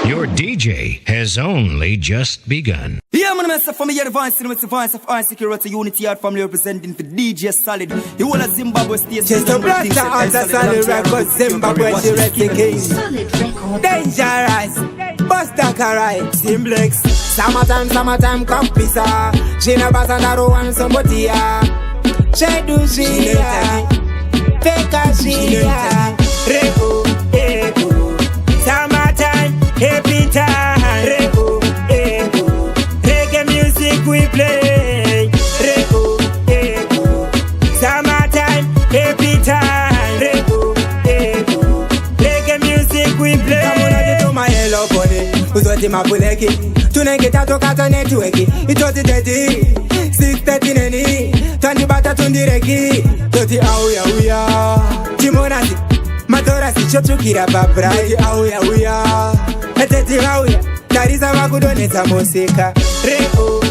Your DJ has only just begun. Yeah, man, I'm from here, the voice of our security unity, our family representing for DJ Solid. The whole of Zimbabwe state. Just a black out of Solid Records, Zimbabwe, the king. Solid Records. Dangerous, Busta Karai, Simplex. Summertime, come pizza. She never said I don't want somebody. She do she, fake she, Reko, Eko. Summertime, happy time. Reko, Eko. Reggae music we play. Reko, Eko. Summertime, happy time. Reko, Eko. Reggae music we play. Come on, I do my hello bunny. Uzoti mapuleki. Tunengeta toka networki. Itoti 6:30 neni. Tandi bata tundireki. Toti auya. Timonasi. Matorasi chochukira babra. Toti auya. Eteti auya. Tariza wakudoneta musika. Reko.